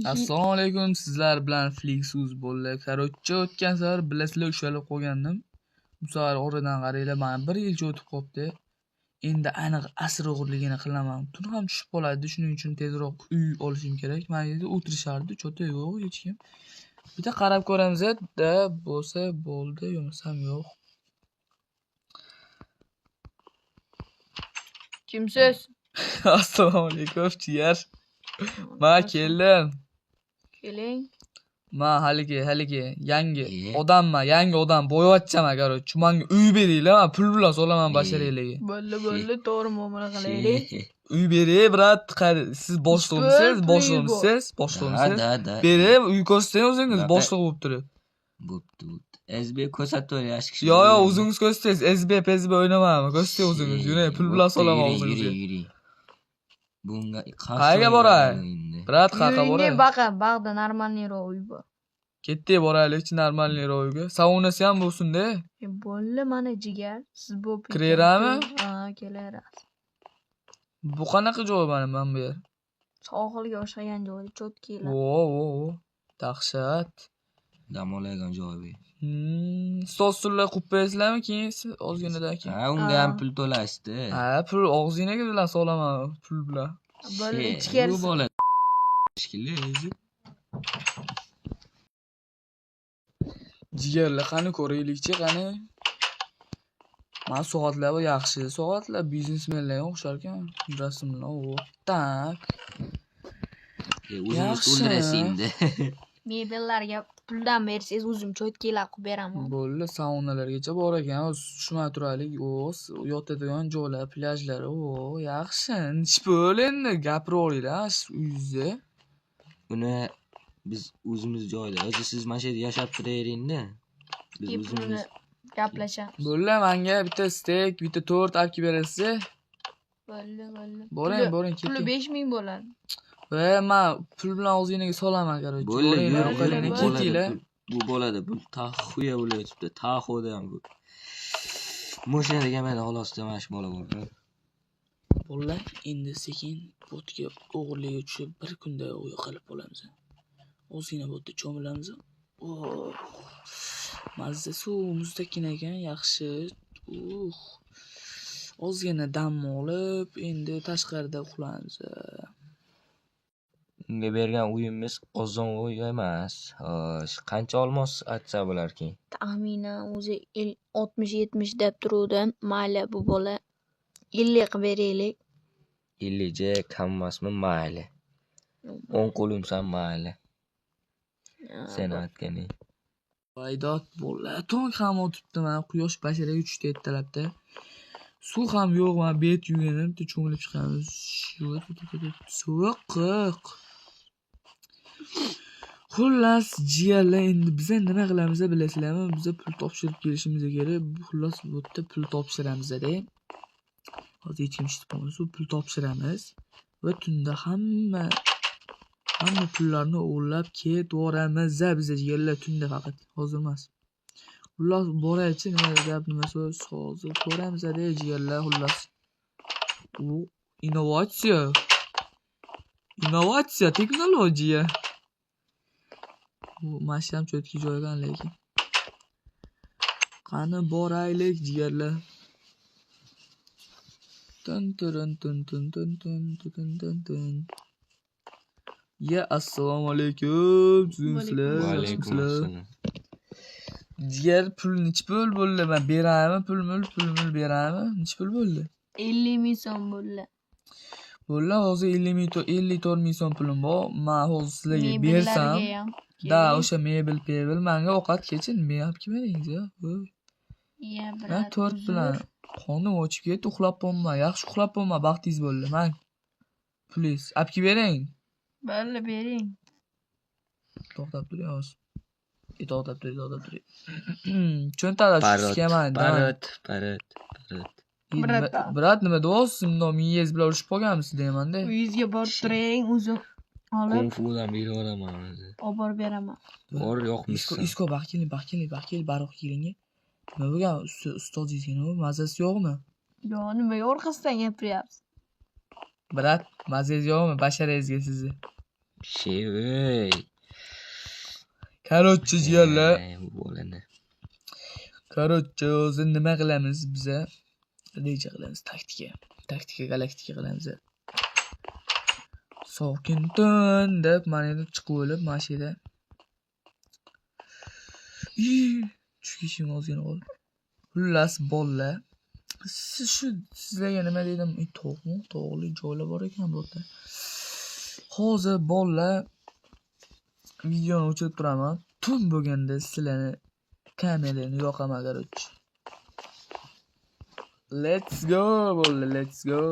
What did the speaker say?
Assalomu alaykum, sizlar bilan Flixuz bo'ldi. Короче, o'tgan safar bilasizlar ushalib qolgandim. Bu safar oradan qaranglar, mana 1 yilcha o'tib qopti. Endi aniq asr o'g'irligini qilaman. Tun ham tushib qoladi, shuning uchun tezroq uy olishim kerak. Mana yerda o'tirishardi, chota yo'q hech kim. Bitta qarab ko'ramiz-da, bo'lsa bo'ldi, yo'qsam yo'q. Kimsiz? Assalomu alaykum, jigar. Ma keldim. Keling. Ma haligi yangi odam bo'yavachchaman, короче. Menga uy beringlar, men pul bilan solaman basharanglarga. Bo'ldi, to'g'ri muomala qilaylik. Uy bering, brat. Siz boshlig'imsiz. Berib, uy ko'rsating o'zingiz boshliq bo'lib turib. Bo'pti. SB ko'rsatib yaxshi kishi. Yo'q, o'zingiz ko'rsating. SB o'ynamayman. Ko'rsating o'zingiz. Yurang, pul bilan solaman o'zingizga. Bunga qayerga boray? Brat, qayerga boray? Bag'da normalniroq uy bor. Ketdik, boraylik-chi normalniroq uyga. Saunasi ham bo'lsin-da. Bo'ldi, mana jigar. Siz bo'p. Kirerami? Ha, kelarasiz. Bu qanaqa joy mana bu yer? Sohilga o'xshagan joy, cho'tkilar. O, dahshat. Dam oladigan joy bu. Stol-stullar qurib qo'yasizlarmi keyin ozginadan keyin? Ha, unga ham pul to'lasizda. Ha, pul og'zingizga bilan solaman, pul bilan. Bo'ldi, ichkari. Bu bola shikilli o'zi. Jigarlar qani ko'raylik-chi, qani. Men soatlar bu yaxshi, soatlar biznesmenlarga o'xshar ekan. Rasmlar, o, tak. O'zingiz to'ldirasizda. Mebellarga puldan bersangiz o'zim cho'tkilar qilib beraman. Bo'ldi, saunalargacha bor ekan. Tushmay turaylik. Yotadigan joylar, plyajlar. Yaxshi. Nech pul endi gapiravringlar uyingizda. Uni biz o'zimiz joyda. O'zi siz mana shu yerda yashab turavering-da. Biz o'zimiz gaplashamiz. Bo'ldi, menga bitta steak, bitta tort olib kelib berasiz. Bo'ldi. Boring, Puli 5000 bo'ladi. Men pul bilan og'zingizga solaman, короче. Bo'ldi, ketinglar. Bu bo'ladi. Bu taxuya bo'layotibdi. Taxoda ham bu. Mashinaga mana xolosda mana shu bola bor. Bo'ldi, endi sekin botga o'g'irlikka tushib bir kunda uy qilib olamiz. Ozgina botda cho'milamiz. Mazza suv muztakin ekan, yaxshi. Ozgina dam olib, endi tashqarida uxlaymiz. Unga bergan uyimiz qozon uy emas. Xo'sh, qancha olmos atsa bo'larkin? Taxminan o'zi 60-70 deb turuvdim. Mayli, bu bola 50 qilib beraylik. 50 je kam emasmi? Mayli. 10 qo'limsan mayli. Sen aytganing. Voydod bo'ldi. Tong ham o'tibdi, mana quyosh basharaga tushdi ertalabda. Suv ham yo'q, mana bet yuganib, cho'milib chiqamiz. Sovuq. Xullas, jigarlar, endi biz nima qilamiz bilasizlarmi? Biz pul topshirib kelishimiz kerak. Xullas, bu yerda pul topshiramiz-da. Hozir hech kim eshitib qolmasa, pul topshiramiz va tunda hamma pullarni o'g'irlab ketvoramiz. Biz jigarlar tunda faqat, hozir emas. Xullas, boraychi, nima gap, nima so'z, hozir ko'ramiz-da jigarlar, xullas. U innovatsiya, texnologiya. Bu masham cho'tki joygan lekin. Qani boraylik jigarlar. Tun. Ya, assalomu alaykum. Va alaykum assalom. Jigar, pul nech pul bo'ldi? Men beraymi? Pul beraymi? Nech pul bo'ldi? 50 ming so'm bo'ldi. Bo'ldi, hozir 54 ming so'm pulim bor. Men hozir sizlarga bersam, o'sha mebel menga ovqat kechin, men olib kelmadingiz ya. Ya, brat. Tort bilan qonim ochib ketdi, uxlab qolman. Yaxshi uxlab qolman, baxtingiz bo'ldi. Men pulingiz olib kelib bering. Bo'ldi, bering. To'xtab turing hozir. To'xtab turing. Cho'ntakda tushgaman. Parot. Brat, nima deyapsiz? Mingiz bilan urushib qolganmisiz deyman-da. Uyingizga borib turing, o'zim olib konfudan beraman o'zi. olib borib beraman. Bor yo'qmisiz? Isko baxkeling, baroq keling. Nima bo'lgan? Ustozingizga nima? Mazasi yo'qmi? Yo'q, nimaga orqasidan gapiryapsiz? Brat, mazangiz yo'qmi basharangizga sizni? Ey. Короче, jiyanlar. Bu bolani. Короче, o'zi nima qilamiz biza? Reja qilamiz, taktika galaktika qilamiz. Sokin tun deb mana endi chiqib olib mashina. Tushishim ozgina qoldi. Xullas bolalar. Sizlarga nima dedim? Tog'li joylar bor ekan bu yerda. Hozir bolalar videoni o'chirib turaman. Tun bo'lganda sizlarni kamerani yoqaman, короче. Let's go, bolalar, let's go.